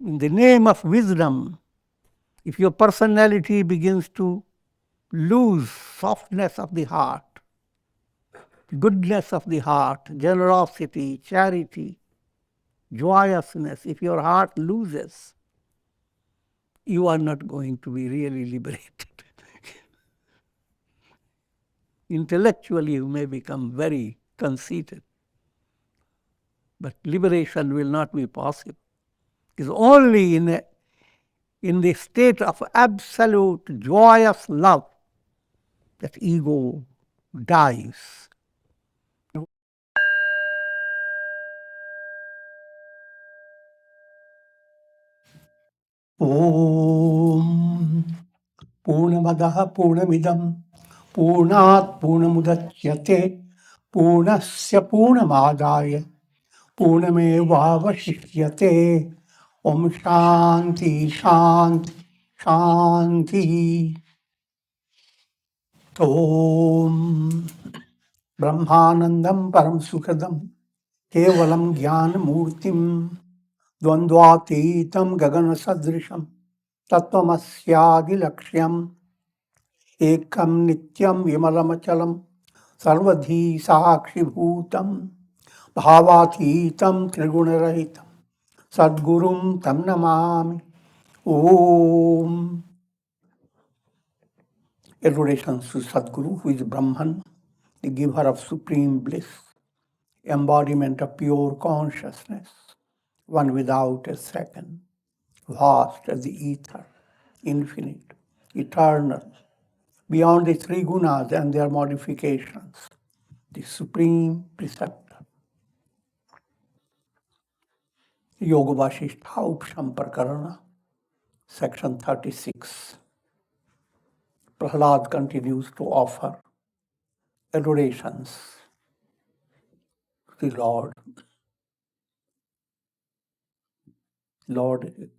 in the name of wisdom, if your personality begins to lose softness of the heart, goodness of the heart, generosity, charity, joyousness, if your heart loses, you are not going to be really liberated. Intellectually, you may become very conceited, but liberation will not be possible. It's only in the state of absolute joyous love that ego dies. Om Purnamadaha Purnamidam Purnat Purnamudachyate Purnasya Purnamadaya Purnamevavashishyate. Om Shanti Shanti Shanti. Om Brahmanandam Param Sukhadam Kevalam Jnana Murtim Dvandvatitam Gagana Sadrisham Tattvamasyaadi Lakshyam Ekam Nityam Vimalamachalam Sarvadhi Sakshi Bhutam Bhavatitam Trigunarahitam Sadgurum Tam Namami. Om. Adorations to Sadguru, who is Brahman, the giver of supreme bliss, embodiment of pure consciousness, one without a second, vast as the ether, infinite, eternal, beyond the three gunas and their modifications, the supreme preceptor. Yoga Vasistha Upasama Prakarana, section 36. Prahlada continues to offer adorations to the Lord. Lord,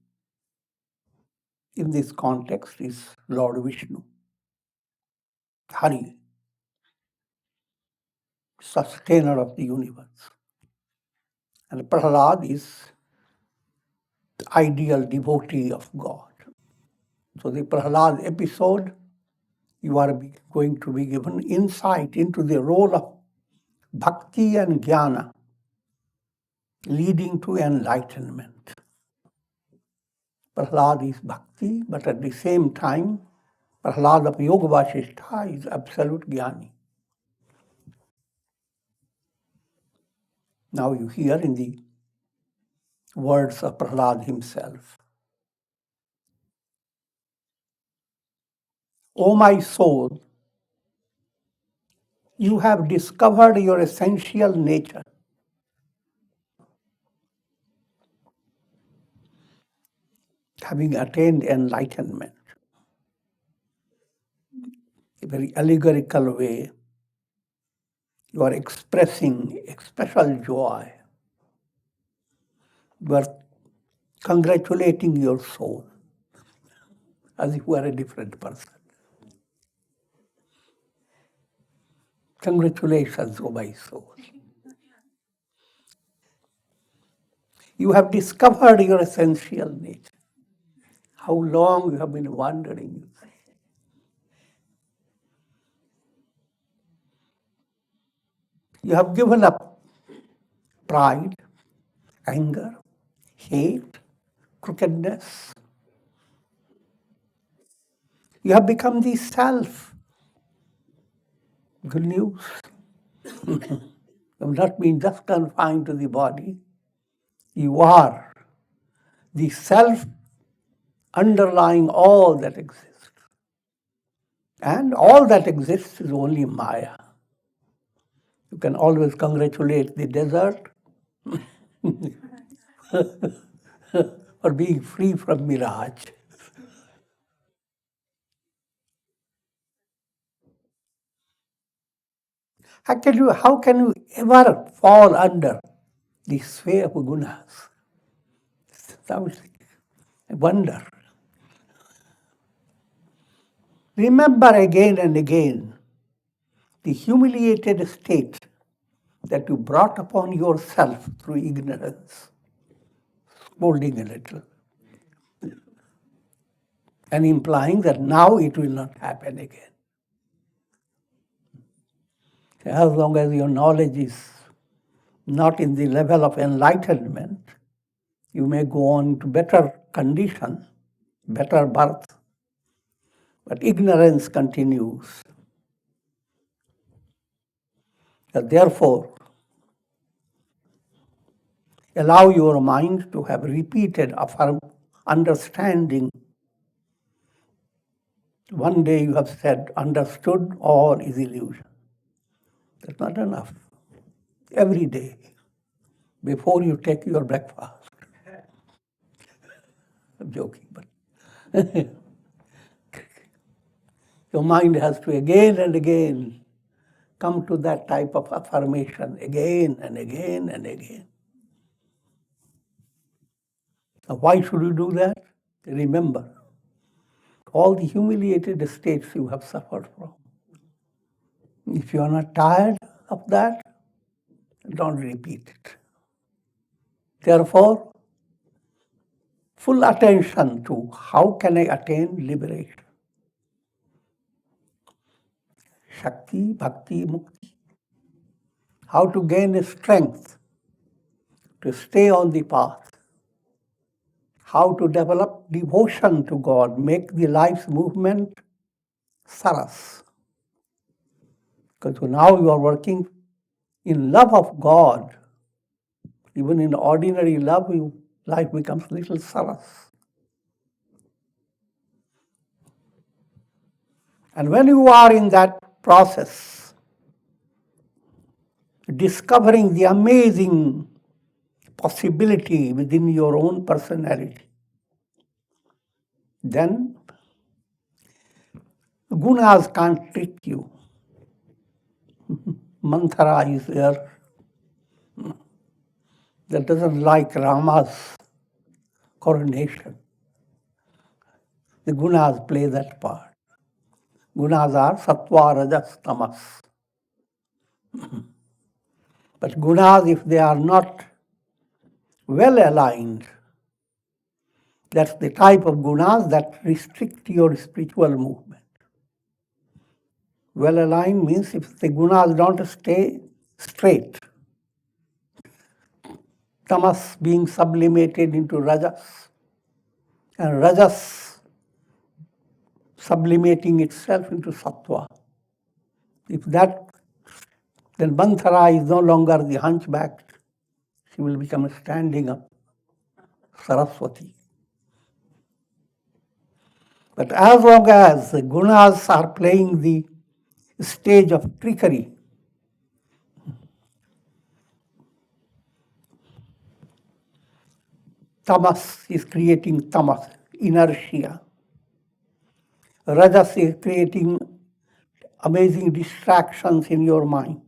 in this context, is Lord Vishnu, Hari, sustainer of the universe. And Prahlada is the ideal devotee of God. So the Prahlada episode, you are going to be given insight into the role of bhakti and jnana, leading to enlightenment. Prahlada is bhakti, but at the same time, Prahlada of Yoga Vasistha is absolute jnani. Now you hear in the words of Prahlada himself. O my soul, you have discovered your essential nature. Having attained enlightenment, a very allegorical way, you are expressing a special joy. You are congratulating your soul as if you are a different person. Congratulations, O my soul. You have discovered your essential nature. How long you have been wandering. You have given up pride, anger, hate, crookedness. You have become the self. Good news. You have not been just confined to the body. You are the self underlying all that exists. And all that exists is only Maya. You can always congratulate the desert for being free from mirage. How can you ever fall under the sway of gunas? Sounds like a wonder. Remember again and again the humiliated state that you brought upon yourself through ignorance, scolding a little, and implying that now it will not happen again. As long as your knowledge is not in the level of enlightenment, you may go on to better condition, better birth, but ignorance continues. And therefore, allow your mind to have repeated affirm understanding. One day you have said, understood, all is illusion. That's not enough. Every day, before you take your breakfast. I'm joking, but your mind has to again and again come to that type of affirmation again and again and again. Now, why should you do that? Remember all the humiliated states you have suffered from. If you are not tired of that, don't repeat it. Therefore, full attention to how can I attain liberation. Shakti, bhakti, mukti. How to gain strength to stay on the path. How to develop devotion to God, make the life's movement saras. Because now you are working in love of God. Even in ordinary love, life becomes little saras. And when you are in that process, discovering the amazing possibility within your own personality, then gunas can't trick you. Manthara is there that doesn't like Rama's coronation. The gunas play that part. Gunas are sattva, rajas, tamas. But gunas, if they are not well aligned, that's the type of gunas that restrict your spiritual movement. Well aligned means if the gunas don't stay straight, tamas being sublimated into rajas, and rajas sublimating itself into sattva. If that, then Manthara is no longer the hunchback, she will become a standing up Sarasvati. But as long as the gunas are playing the stage of trickery, tamas is creating tamas, inertia. Rajas is creating amazing distractions in your mind.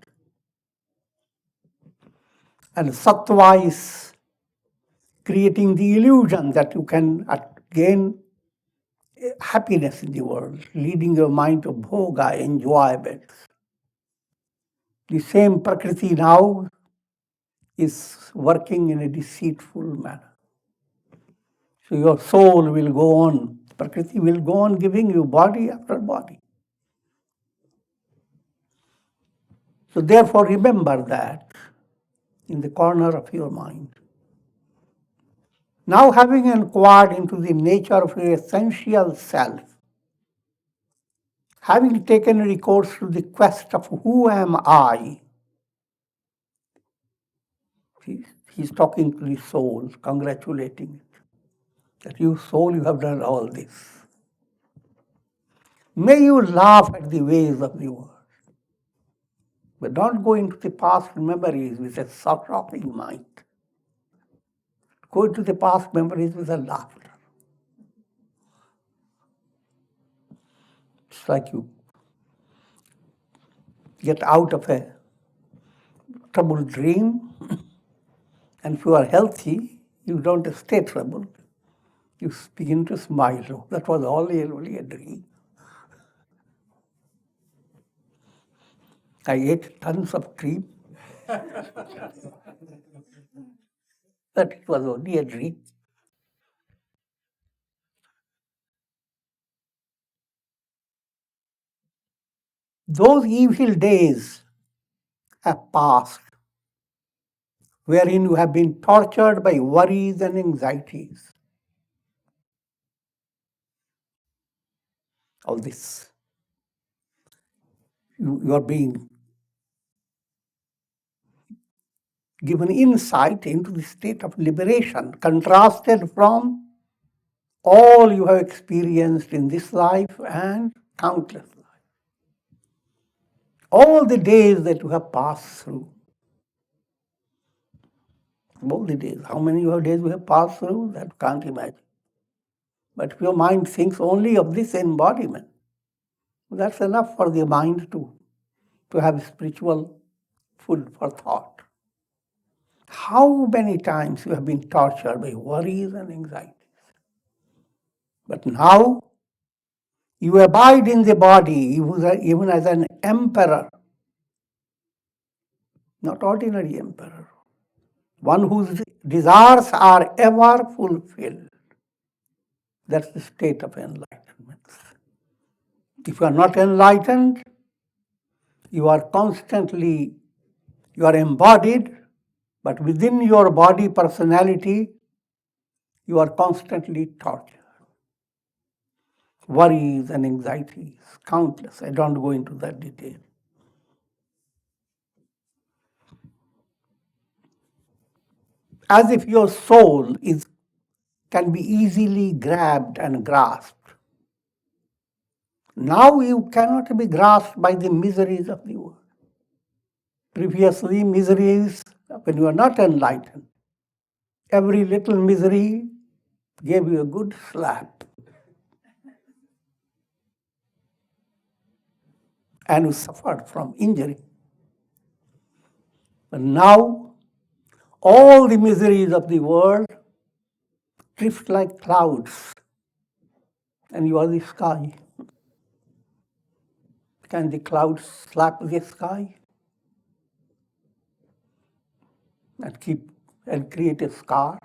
And sattva is creating the illusion that you can gain happiness in the world, leading your mind to bhoga, enjoyment. The same Prakriti now is working in a deceitful manner. So your soul will go on, Prakriti will go on giving you body after body. So therefore remember that in the corner of your mind. Now having inquired into the nature of your essential self, having taken recourse to the quest of who am I, he's talking to the soul, congratulating it, that you soul, you have done all this. May you laugh at the ways of the world, but don't go into the past memories with a shocking mind. Go into the past memories with a laughter. It's like you get out of a troubled dream, and if you are healthy, you don't stay troubled. You begin to smile. Oh, that was only a dream. I ate tons of cream. But it was only a dream. those evil days have passed, wherein you have been tortured by worries and anxieties. All this. You are being given insight into the state of liberation, contrasted from all you have experienced in this life and countless lives. All the days that you have passed through. All the days. How many days we have passed through? That can't imagine. But if your mind thinks only of this embodiment, that's enough for the mind to have spiritual food for thought. How many times you have been tortured by worries and anxieties. But now you abide in the body even as an emperor, not ordinary emperor, one whose desires are ever fulfilled. That's the state of enlightenment. If you are not enlightened, you are embodied, but within your body personality, you are constantly tortured. Worries and anxieties, countless. I don't go into that detail. As if your soul can be easily grabbed and grasped. Now you cannot be grasped by the miseries of the world. Previously, miseries, when you are not enlightened, every little misery gave you a good slap. And you suffered from injury. But now, all the miseries of the world drift like clouds, and you are the sky. Can the clouds slap the sky and create a scar?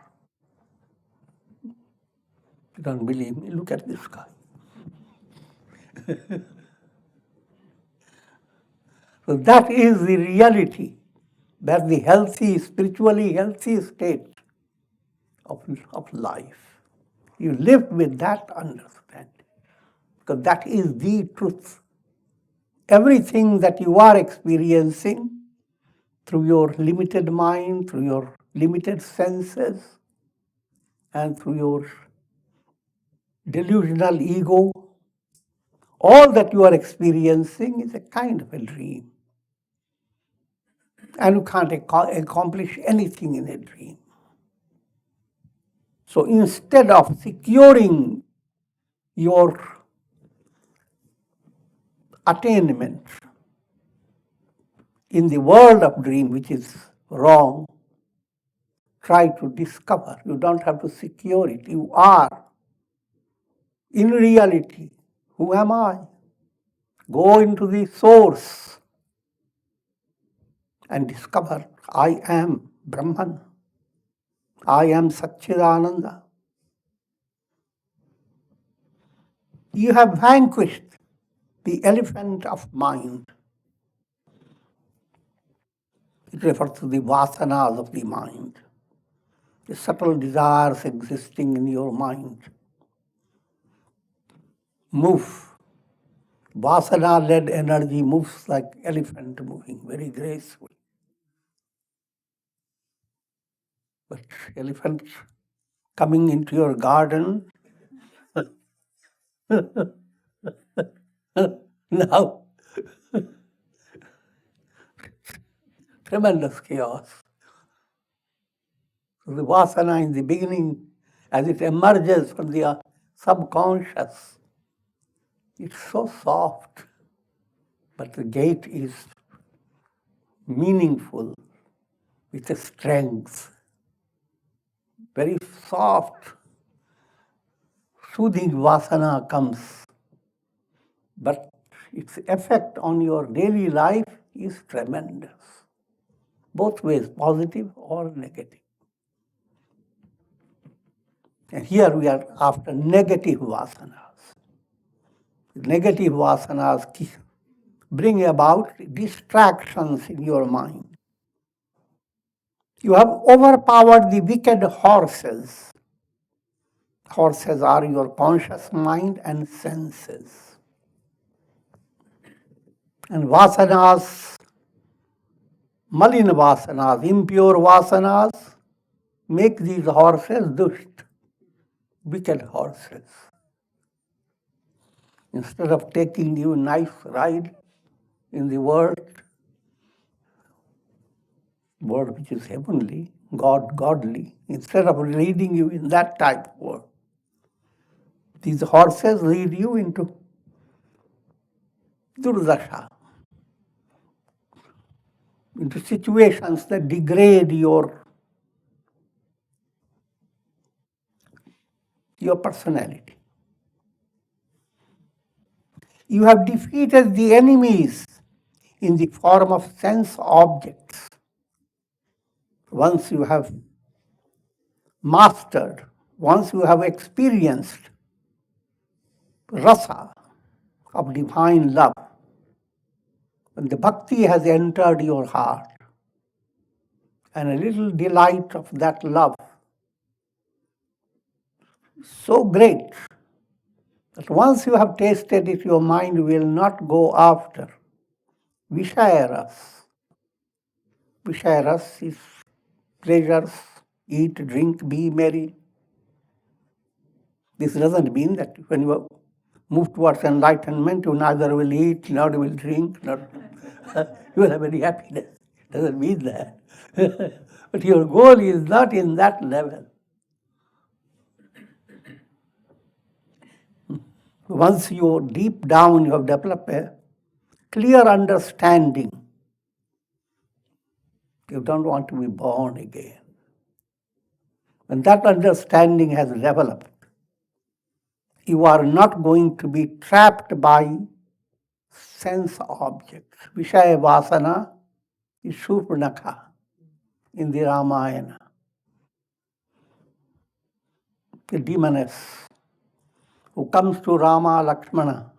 You don't believe me? Look at the sky. So that is the reality. That's the healthy, spiritually healthy state of life. You live with that understanding, because that is the truth. Everything that you are experiencing through your limited mind, through your limited senses, and through your delusional ego, all that you are experiencing is a kind of a dream. And you can't accomplish anything in a dream. So instead of securing your attainment in the world of dream, which is wrong, try to discover. You don't have to secure it. You are. In reality, who am I? Go into the source and discover I am Brahman. I am Satchidananda. You have vanquished the elephant of mind. It refers to the vasanas of the mind, the subtle desires existing in your mind. Move. Vasana-led energy moves like elephant moving, very gracefully. But elephants coming into your garden, now, tremendous chaos. So the vasana in the beginning, as it emerges from the subconscious, it's so soft, but the gate is meaningful, with a strength, very soft, soothing vasana comes, but its effect on your daily life is tremendous, both ways, positive or negative. And here we are after negative vasanas. Negative vasanas bring about distractions in your mind. You have overpowered the wicked horses. Horses are your conscious mind and senses. And vasanas, malina vasanas, impure vasanas, make these horses dusht, wicked horses. Instead of taking you a nice ride in the world which is heavenly, godly, instead of leading you in that type of world, these horses lead you into durdasha, into situations that degrade your personality. You have defeated the enemies in the form of sense objects. Once you have mastered, once you have experienced rasa of divine love, when the bhakti has entered your heart, and a little delight of that love, so great that once you have tasted it, your mind will not go after visaya-ras. Visaya-ras is pleasures, eat, drink, be merry. This doesn't mean that when you move towards enlightenment, you neither will eat, nor will drink, nor you will have any happiness. It doesn't mean that. But your goal is not in that level. Once you deep down you have developed a clear understanding, you don't want to be born again. When that understanding has developed, you are not going to be trapped by sense objects. Visaya-vasana is Surpanakha in the Ramayana. The demoness who comes to Rama, Lakshmana,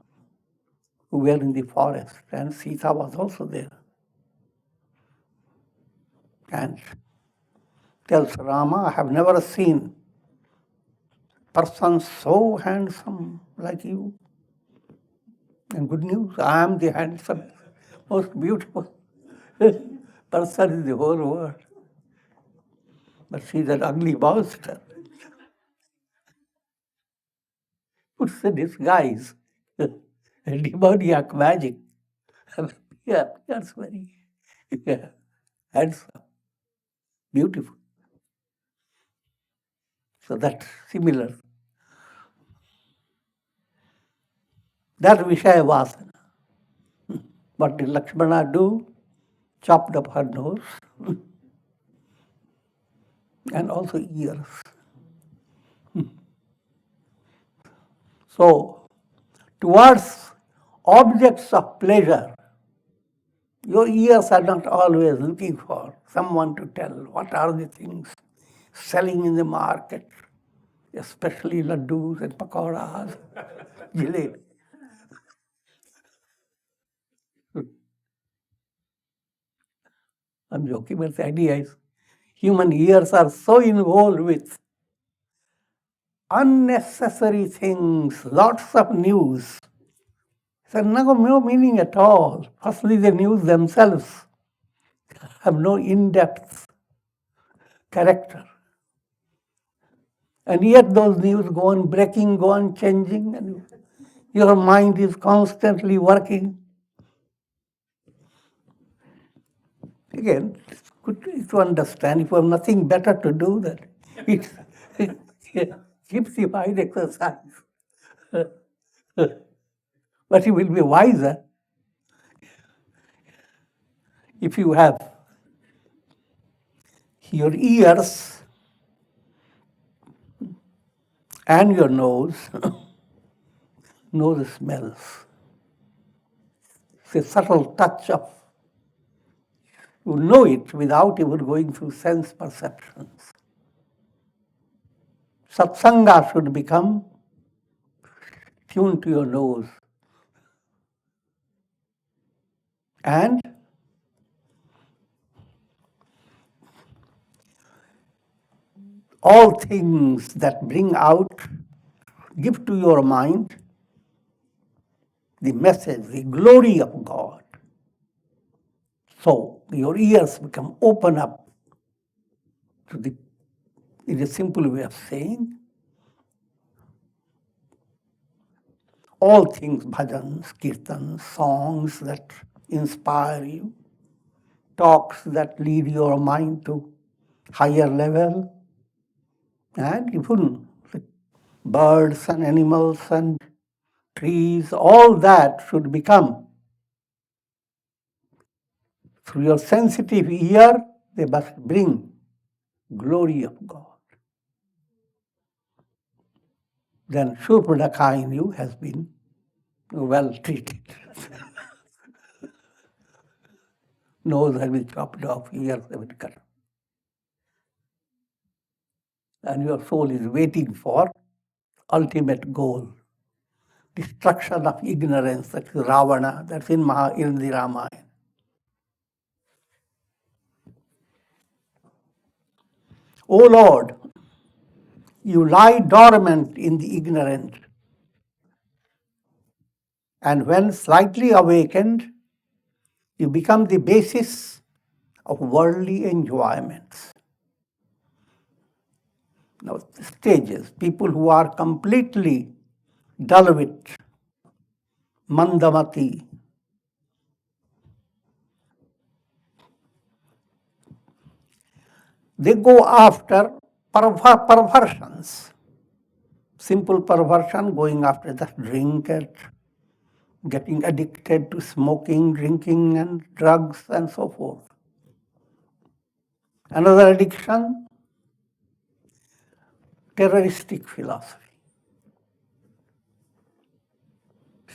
who were in the forest, and Sita was also there. And tells Rama, I have never seen a person so handsome like you. And good news, I am the handsome, most beautiful person in the whole world. But she's an ugly monster. Puts a disguise, a demoniac magic. Yeah, that's very handsome, beautiful. So that's similar. That visaya-vasana. What did Lakshmana do? Chopped up her nose and also ears. So, towards objects of pleasure, your ears are not always looking for someone to tell what are the things selling in the market, especially laddus and pakoras, jalebi. I'm joking, but the idea is human ears are so involved with unnecessary things, lots of news. So no meaning at all. Firstly, the news themselves have no in-depth character. And yet those news go on breaking, go on changing, and your mind is constantly working. Again, it's good to understand. If you have nothing better to do, then it keeps the mind exercise. But you will be wiser if you have your ears and your nose. Nose smells. It's a subtle touch of, you know it without even going through sense perceptions. Satsanga should become tuned to your nose. And all things that bring out, give to your mind the message, the glory of God. So your ears become open up to the, in a simple way of saying, all things, bhajans, kirtans, songs that inspire you, talks that lead your mind to higher level, and even birds and animals and trees, all that should become, through your sensitive ear, they must bring glory of God. Then Surpanakha in you has been well treated. Nose has been chopped off, ears have been cut. And your soul is waiting for ultimate goal, destruction of ignorance, that's Ravana, that's in the Ramayana. O Lord, you lie dormant in the ignorant, and when slightly awakened, you become the basis of worldly enjoyments. Now, stages, people who are completely dull-wit, mandamati, they go after perversions. Simple perversion, going after the drink, and getting addicted to smoking, drinking, and drugs, and so forth. Another addiction, terroristic philosophy.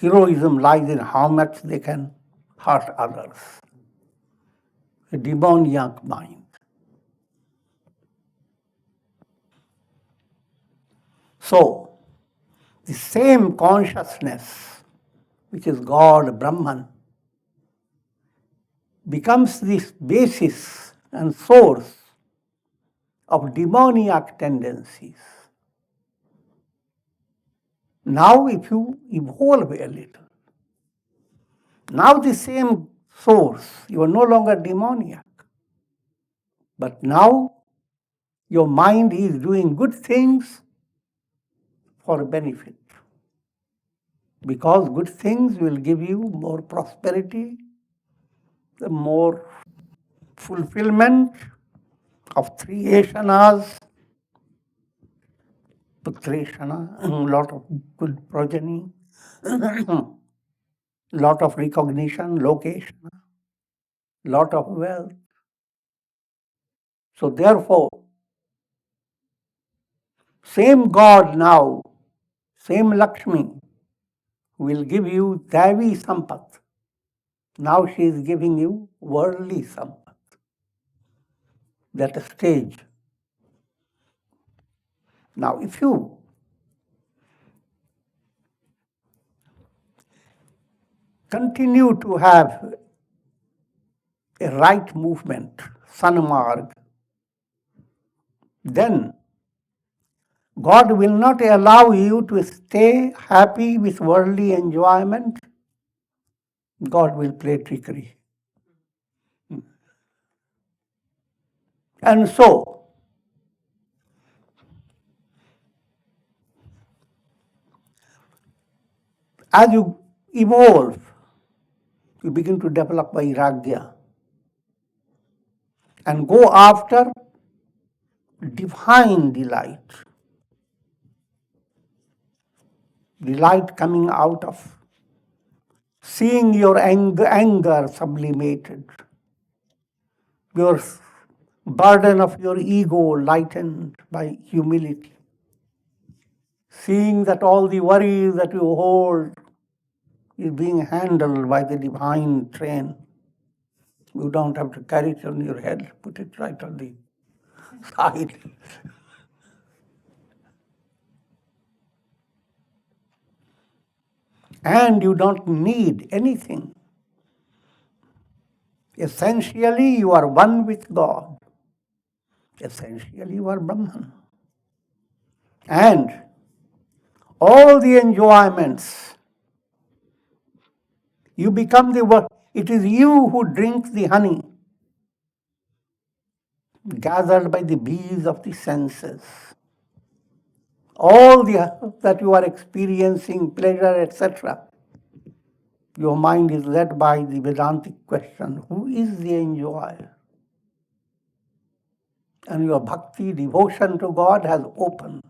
Heroism lies in how much they can hurt others. A demoniac mind. So, the same consciousness, which is God, Brahman, becomes the basis and source of demoniac tendencies. Now, if you evolve a little, now the same source, you are no longer demoniac, but now your mind is doing good things for benefit. Because good things will give you more prosperity, more fulfillment of three ashanas, putreshana, a lot of good progeny, lot of recognition, location, lot of wealth. So therefore, same God now, same Lakshmi will give you Devi Sampat. Now she is giving you worldly Sampat. That stage. Now if you continue to have a right movement, Sanmarg, then God will not allow you to stay happy with worldly enjoyment. God will play trickery. And so, as you evolve, you begin to develop vairagya and go after divine delight. Delight coming out of seeing your anger sublimated, your burden of your ego lightened by humility, seeing that all the worries that you hold is being handled by the divine train. You don't have to carry it on your head, put it right on the side. And you don't need anything. Essentially, you are one with God. Essentially, you are Brahman. And all the enjoyments, you become it is you who drink the honey gathered by the bees of the senses. All that you are experiencing, pleasure, etc., your mind is led by the Vedantic question, who is the enjoyer? And your bhakti, devotion to God has opened.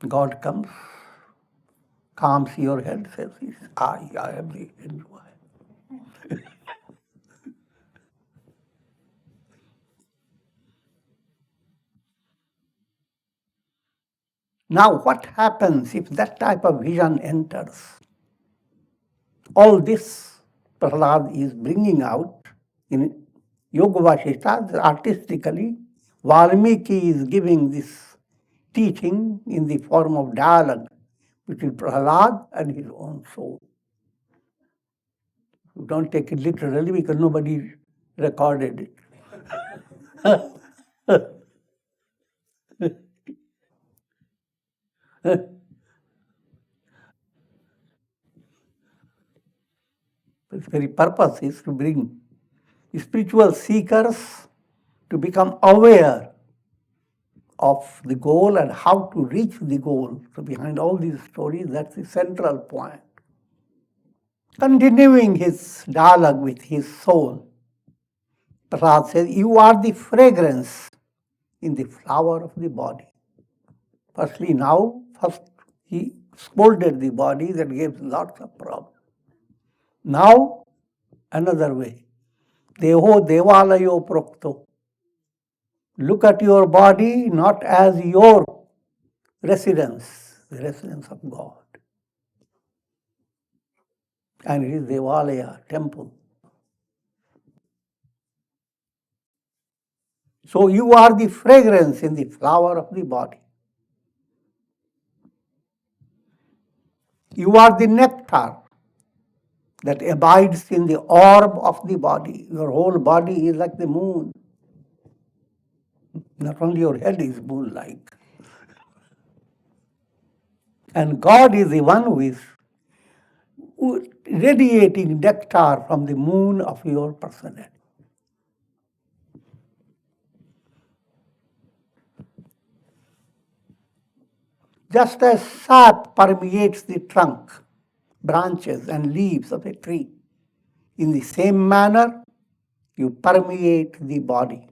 God comes, calms your head, says, I am the enjoyer. Now, what happens if that type of vision enters? All this Prahlada is bringing out in Yoga Vasistha artistically. Valmiki is giving this teaching in the form of dialogue between Prahlada and his own soul. You don't take it literally because nobody recorded it. Its very purpose is to bring spiritual seekers to become aware of the goal and how to reach the goal. So behind all these stories, that's the central point. Continuing his dialogue with his soul, Prahlada says, you are the fragrance in the flower of the body. First he scolded the body, that gave lots of problems. Now, another way. Deho devalayo prokto. Look at your body not as your residence, the residence of God. And it is devalayah, temple. So you are the fragrance in the flower of the body. You are the nectar that abides in the orb of the body. Your whole body is like the moon. Not only your head is moon-like. And God is the one who is radiating nectar from the moon of your personality. Just as sap permeates the trunk, branches, and leaves of a tree, in the same manner, you permeate the body.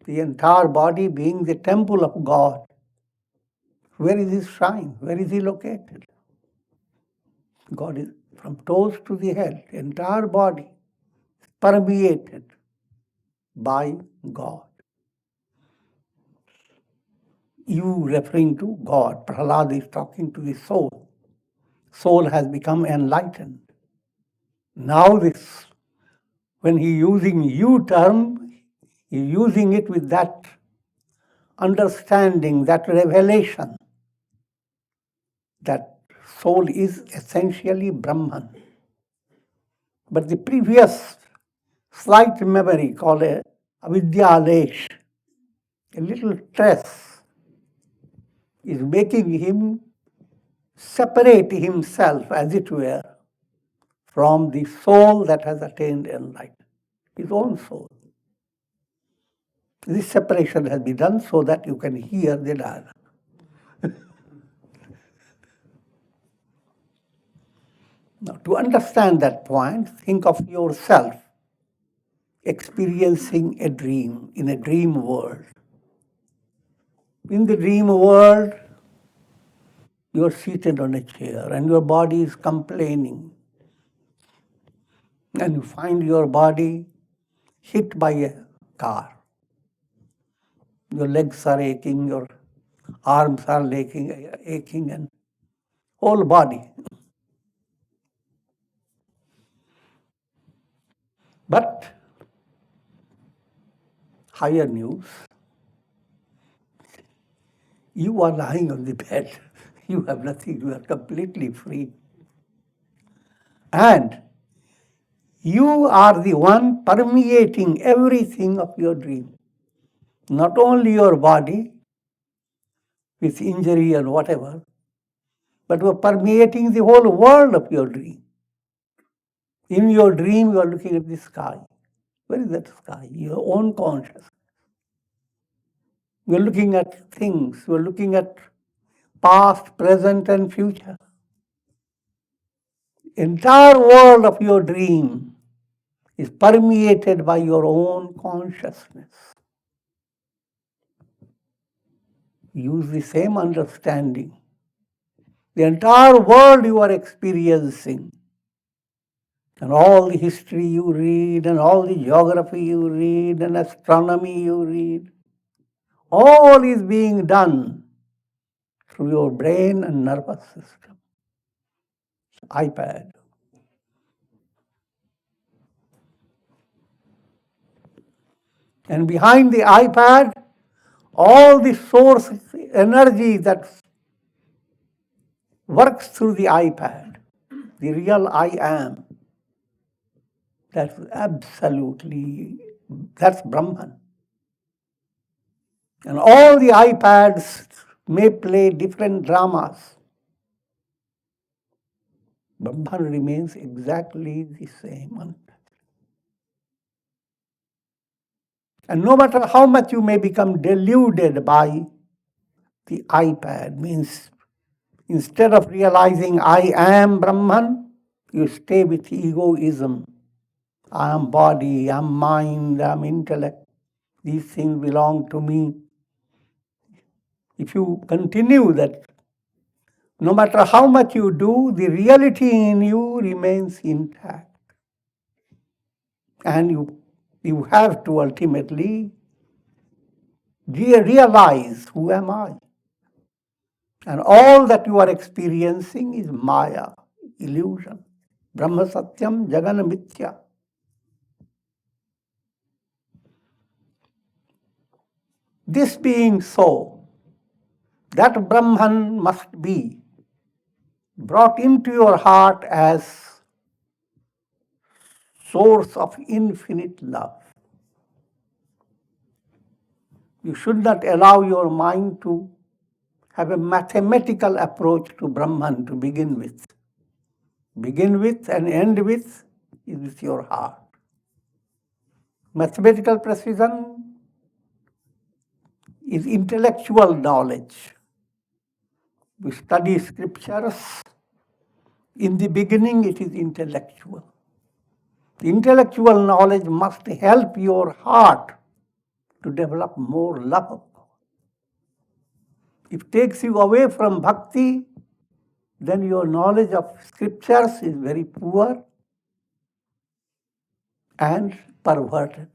The entire body being the temple of God. Where is his shrine? Where is he located? God is from toes to the head, the entire body permeated by God. You referring to God. Prahlada is talking to the soul. Soul has become enlightened. Now when he using you term, he using it with that understanding, that revelation, that soul is essentially Brahman. But the previous slight memory called a avidya-lesh, a little stress, is making him separate himself, as it were, from the soul that has attained enlightenment, his own soul. This separation has been done so that you can hear the dialogue. Now, to understand that point, think of yourself experiencing a dream in a dream world. In the dream world, you are seated on a chair and your body is complaining. And you find your body hit by a car. Your legs are aching, your arms are aching, and whole body. But higher news, you are lying on the bed. You have nothing, you are completely free. And You are the one permeating everything of your dream. Not only your body with injury or whatever, but you are permeating the whole world of your dream. In your dream, you are looking at the sky. Where is that sky? Your own consciousness. You are looking at things. You are looking at past, present, and future. Entire world of your dream is permeated by your own consciousness. Use the same understanding. The entire world you are experiencing, and all the history you read, and all the geography you read, and astronomy you read, all is being done through your brain and nervous system. iPad. And behind the iPad, all the source energy that works through the iPad, the real I am, that's Brahman. And all the iPads may play different dramas. Brahman remains exactly the same. And no matter how much you may become deluded by the iPad, means instead of realizing I am Brahman, you stay with egoism. I am body, I am mind, I am intellect. These things belong to me. If you continue that, no matter how much you do, the reality in you remains intact. And you have to ultimately realize, who am I? And all that you are experiencing is Maya, illusion. Brahma Satyam Jagana Mithya. This being so, that Brahman must be brought into your heart as source of infinite love. You should not allow your mind to have a mathematical approach to Brahman to begin with. Begin with and end with is with your heart. Mathematical precision is intellectual knowledge. We study scriptures. In the beginning, it is intellectual. The intellectual knowledge must help your heart to develop more love of God. If it takes you away from bhakti, then your knowledge of scriptures is very poor and perverted.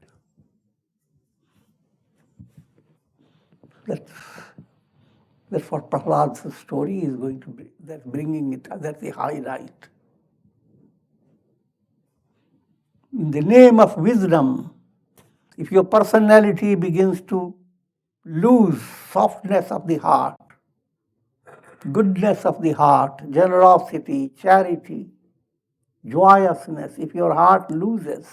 That's what Prahlada's story is going to be. That's bringing it, that's the highlight. In the name of wisdom, if your personality begins to lose softness of the heart, goodness of the heart, generosity, charity, joyousness, if your heart loses,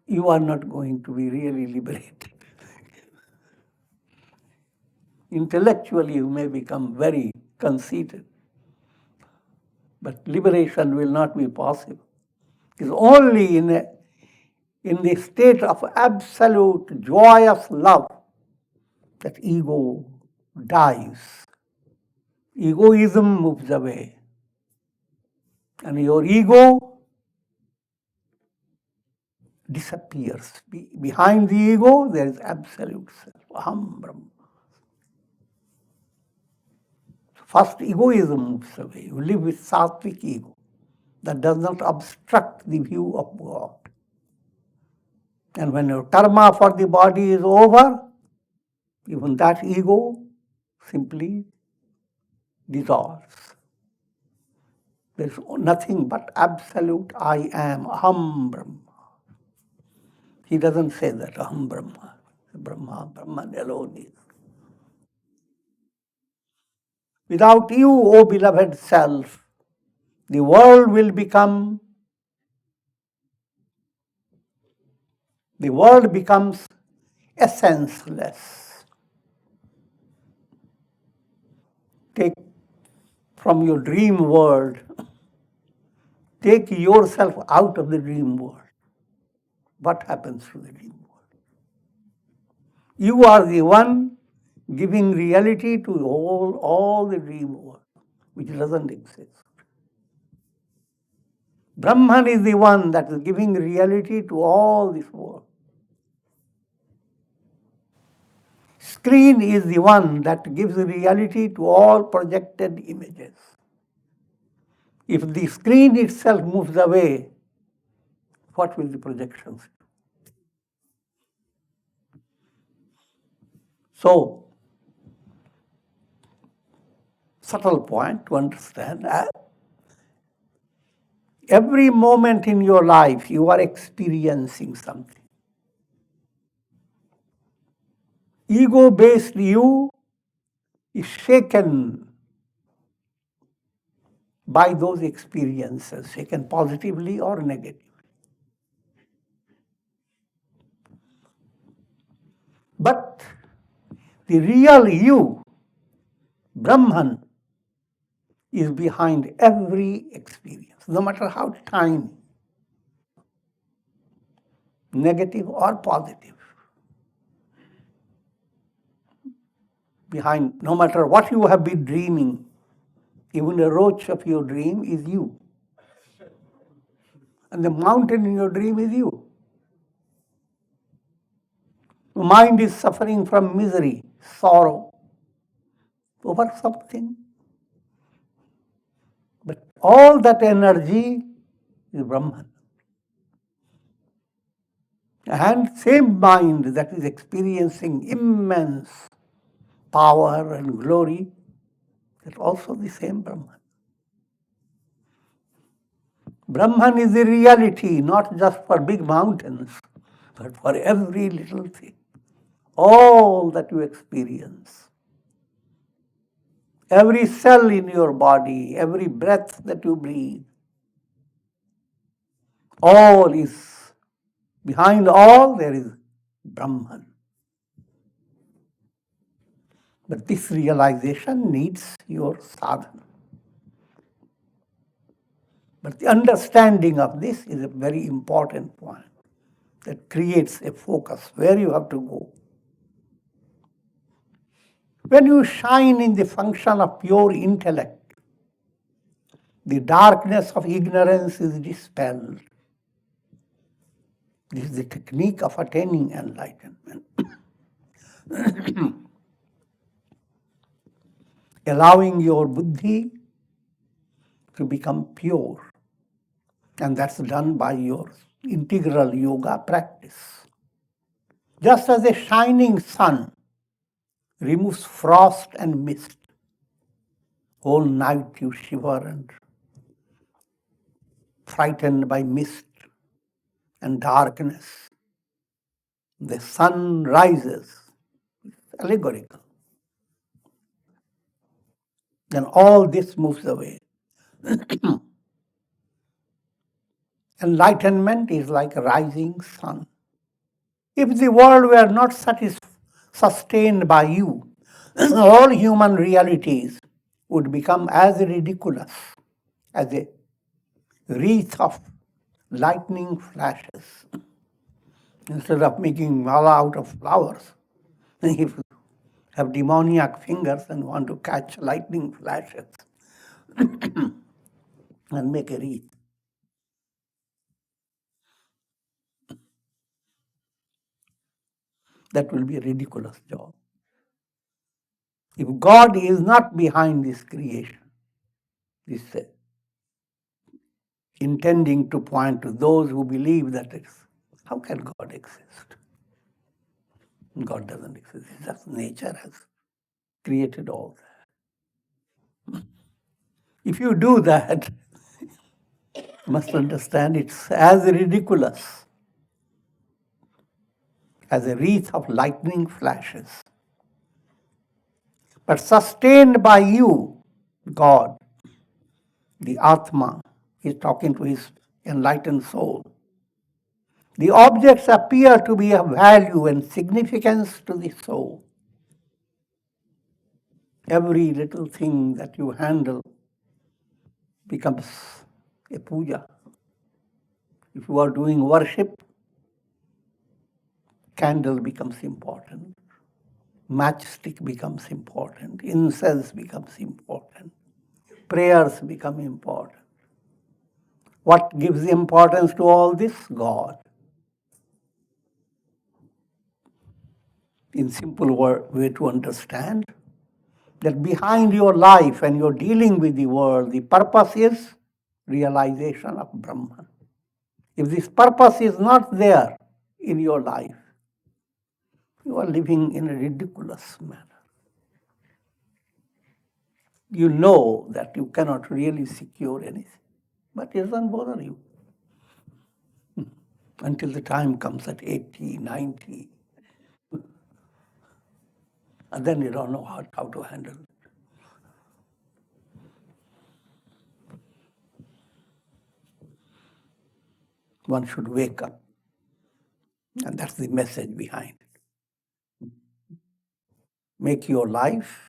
you are not going to be really liberated. Intellectually, you may become very conceited, but liberation will not be possible. It's only in the state of absolute joyous love that ego dies. Egoism moves away. And your ego disappears. Behind the ego, there is absolute self. Aham Brahma. First, egoism moves away. You live with sattvic ego that does not obstruct the view of God. And when your karma for the body is over, even that ego simply dissolves. There's nothing but absolute I am, Aham Brahma. He doesn't say that, Aham Brahma. Brahman alone is. Without you, O beloved self, the world will become the world becomes essenceless. Take from your dream world, take yourself out of the dream world. What happens to the dream world? You are the one giving reality to all the dream world, which doesn't exist. Brahman is the one that is giving reality to all this world. Screen is the one that gives reality to all projected images. If the screen itself moves away, what will the projections do? So, subtle point to understand. Every moment in your life, you are experiencing something. Ego-based you is shaken by those experiences, shaken positively or negatively. But the real you, Brahman, is behind every experience, no matter how tiny, negative or positive. Behind, no matter what you have been dreaming, even a roach of your dream is you. And the mountain in your dream is you. The mind is suffering from misery, sorrow, over something. But all that energy is Brahman. And same mind that is experiencing immense power and glory is also the same Brahman. Brahman is the reality, not just for big mountains, but for every little thing. All that you experience. Every cell in your body, every breath that you breathe. All is, behind all there is Brahman. But this realization needs your sadhana. But the understanding of this is a very important point that creates a focus where you have to go. When you shine in the function of pure intellect, the darkness of ignorance is dispelled. This is the technique of attaining enlightenment. Allowing your buddhi to become pure. And that's done by your integral yoga practice. Just as a shining sun removes frost and mist, whole night you shiver and frightened by mist and darkness. The sun rises, it's allegorical. Then all this moves away. Enlightenment is like a rising sun. If the world were not sustained by you, all human realities would become as ridiculous as a wreath of lightning flashes. Instead of making mala out of flowers, if you have demoniac fingers and want to catch lightning flashes and make a wreath. That will be a ridiculous job. If God is not behind this creation, this intending to point to those who believe that how can God exist? God doesn't exist. It's just nature has created all that. If you do that, you must understand it's as ridiculous as a wreath of lightning flashes. But sustained by you, God, the Atma, is talking to his enlightened soul. The objects appear to be of value and significance to the soul. Every little thing that you handle becomes a puja. If you are doing worship, candle becomes important. Matchstick becomes important. Incense becomes important. Prayers become important. What gives importance to all this? God. In simple way to understand, that behind your life and your dealing with the world, the purpose is realization of Brahman. If this purpose is not there in your life, you are living in a ridiculous manner. You know that you cannot really secure anything, but it doesn't bother you until the time comes at 80, 90, and then you don't know how to handle it. One should wake up, and that's the message behind it. Make your life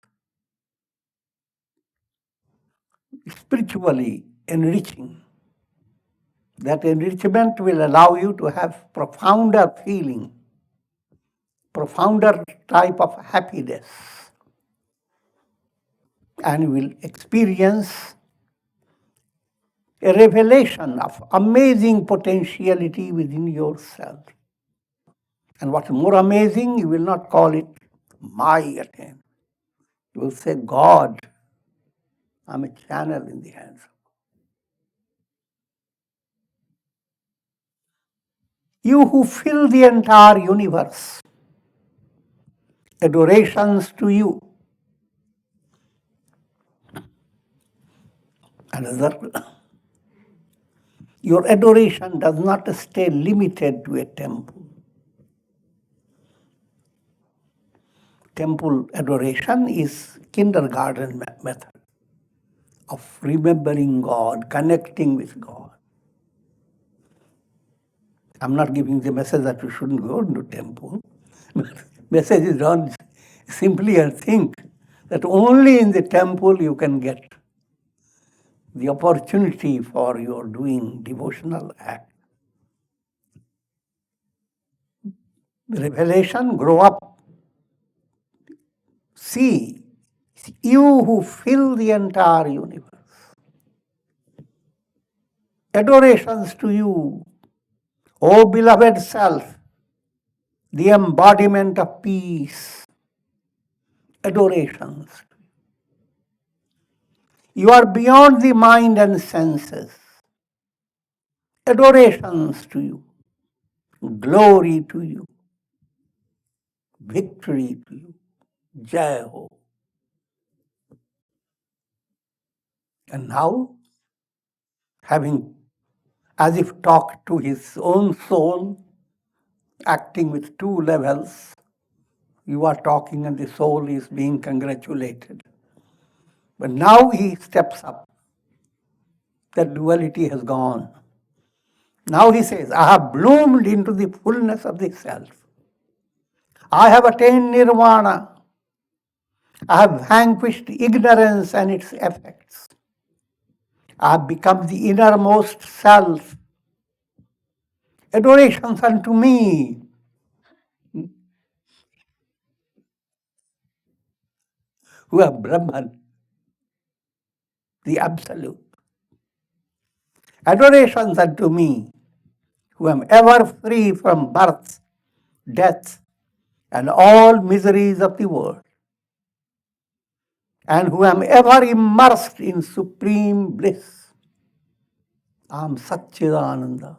spiritually enriching. That enrichment will allow you to have profounder feeling, profounder type of happiness, and you will experience a revelation of amazing potentiality within yourself. And what's more amazing, you will not call it my attainment. You will say, God, I'm a channel in the hands of God. You who fill the entire universe, adorations to you. Another, your adoration does not stay limited to a temple. Temple adoration is kindergarten method of remembering God, connecting with God. I'm not giving the message that you shouldn't go to temple. Message is don't simply think that only in the temple you can get the opportunity for your doing devotional act. The revelation, grow up, see, you who fill the entire universe. Adorations to you, O beloved self, the embodiment of peace. Adorations. You are beyond the mind and senses. Adorations to you. Glory to you. Victory to you. Deho. And now, having as if talked to his own soul, acting with two levels, you are talking and the soul is being congratulated. But now he steps up. That duality has gone. Now he says, I have bloomed into the fullness of the self. I have attained nirvana. I have vanquished ignorance and its effects. I have become the innermost self. Adorations unto me. Who are Brahman, the Absolute. Adorations unto me, who am ever free from birth, death, and all miseries of the world, and who am ever immersed in supreme bliss. I am Satchidananda,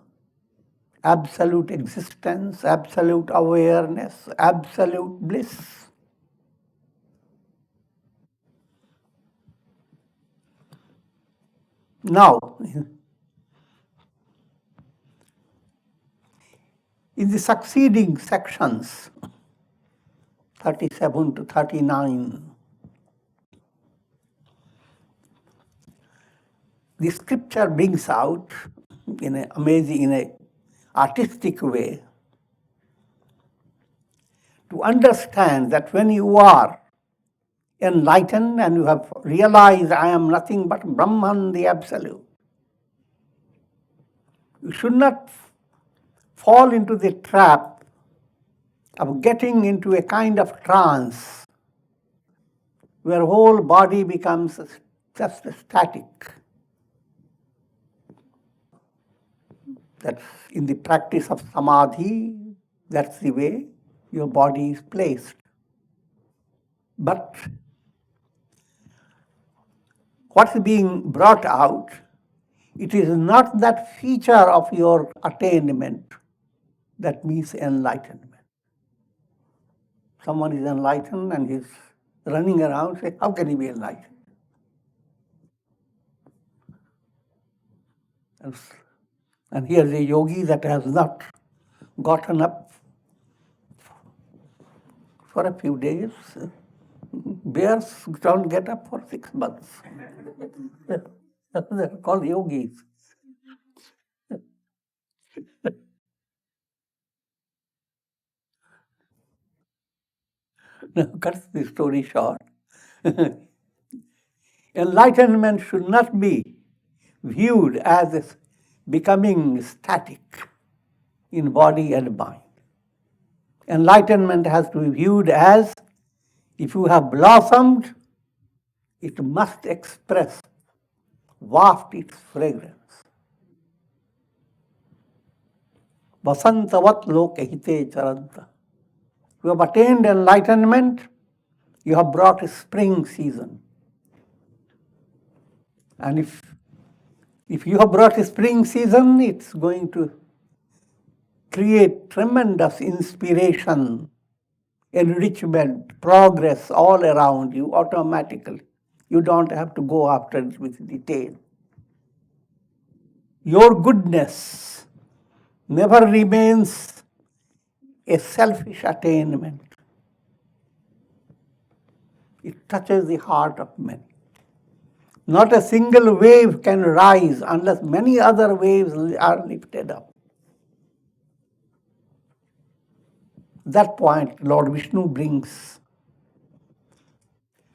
absolute existence, absolute awareness, absolute bliss. Now, in the succeeding sections, 37 to 39, the scripture brings out in a artistic way to understand that when you are enlightened and you have realized I am nothing but Brahman, the Absolute, you should not fall into the trap of getting into a kind of trance where whole body becomes just static. That's in the practice of samadhi, that's the way your body is placed. But what's being brought out, it is not that feature of your attainment that means enlightenment. Someone is enlightened and he's running around, say, how can he be enlightened? And here's a yogi that has not gotten up for a few days. Bears don't get up for 6 months. They're called yogis. Now, cut the story short. Enlightenment should not be viewed as becoming static in body and mind. Enlightenment has to be viewed as, if you have blossomed, it must express, waft its fragrance. Vasantavat lokahite charanta. You have attained enlightenment, you have brought a spring season. And if you have brought a spring season, it's going to create tremendous inspiration, enrichment, progress all around you automatically. You don't have to go after it with detail. Your goodness never remains a selfish attainment. It touches the heart of many. Not a single wave can rise unless many other waves are lifted up. That point Lord Vishnu brings.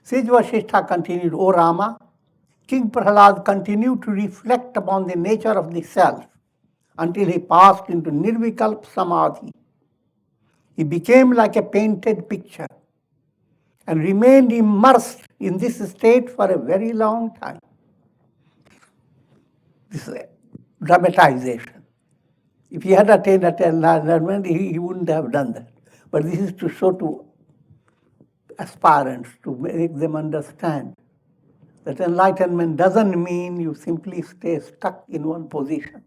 Sage Vasistha continued, O Rama, King Prahlada continued to reflect upon the nature of the self until he passed into nirvikalp samadhi. He became like a painted picture and remained immersed in this state for a very long time. This is a dramatization. If he had attained enlightenment, he wouldn't have done that. But this is to show to aspirants, to make them understand that enlightenment doesn't mean you simply stay stuck in one position.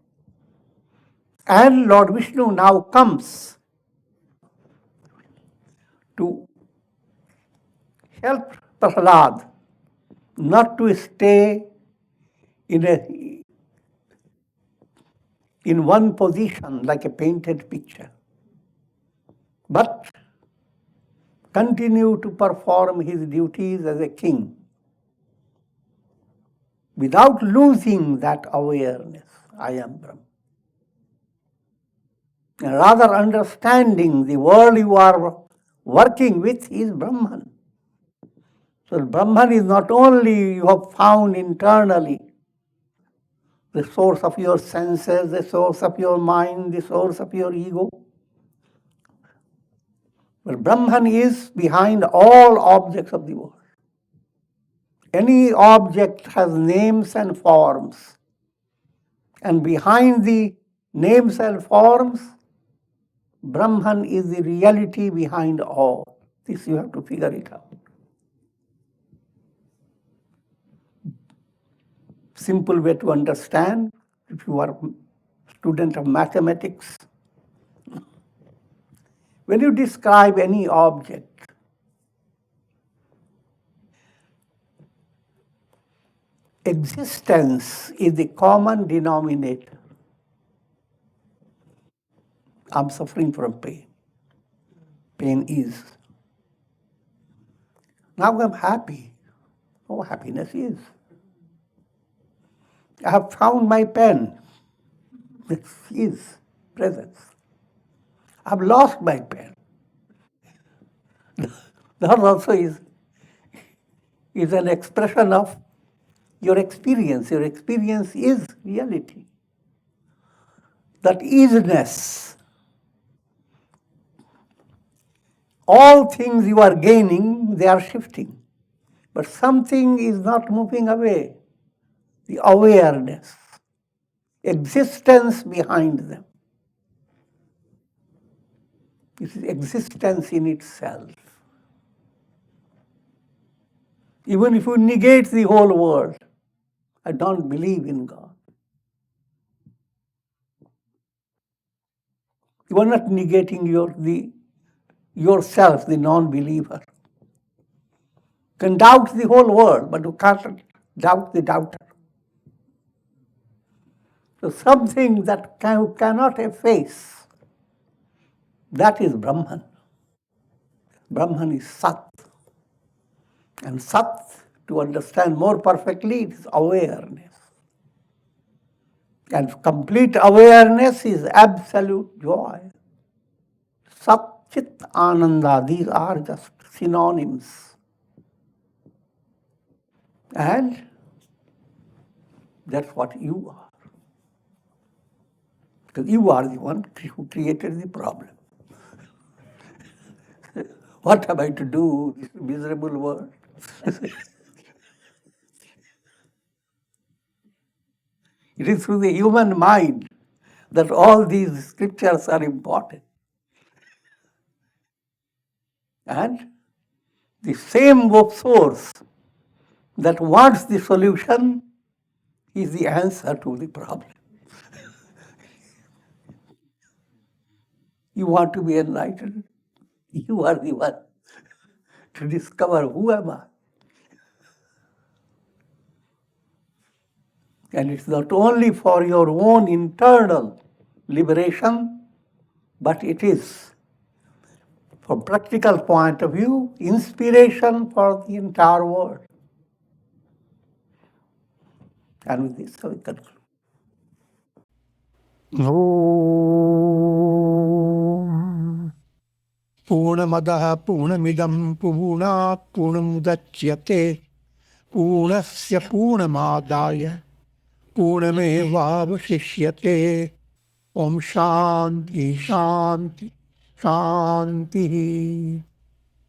And Lord Vishnu now comes to help Prahlada not to stay in one position like a painted picture, but continue to perform his duties as a king without losing that awareness, I am Brahma. And rather understanding the world you are working with is Brahman. So Brahman is not only you have found internally the source of your senses, the source of your mind, the source of your ego, but Brahman is behind all objects of the world. Any object has names and forms, and behind the names and forms, Brahman is the reality behind all. This you have to figure it out. Simple way to understand, if you are a student of mathematics, when you describe any object, existence is the common denominator. I'm suffering from pain. Pain is. Now I'm happy. Oh, happiness is. I have found my pen. This is. presence. I've lost my pen. That also is an expression of your experience. Your experience is reality. That isness. All things you are gaining, they are shifting. But something is not moving away. The awareness, existence behind them. It is existence in itself. Even if you negate the whole world, I don't believe in God. You are not negating yourself, the non-believer. You can doubt the whole world, but you can't doubt the doubter. So something that you cannot efface, that is Brahman. Brahman is Sat. And Sat, to understand more perfectly, it is awareness. And complete awareness is absolute joy. Sat, Chit, Ananda, these are just synonyms. And that's what you are. Because you are the one who created the problem. What am I to do with this miserable world? It is through the human mind that all these scriptures are important. And the same source that wants the solution is the answer to the problem. You want to be enlightened? You are the one to discover who am I. And it's not only for your own internal liberation, but it is, from practical point of view, inspiration for the entire world. And with this, we conclude. Om Purnamadaha Purnamidam Purnat Purnamudachyate Purnasya Purnamadaya Purnamevavasishyate Om Shanti Shanti Shanti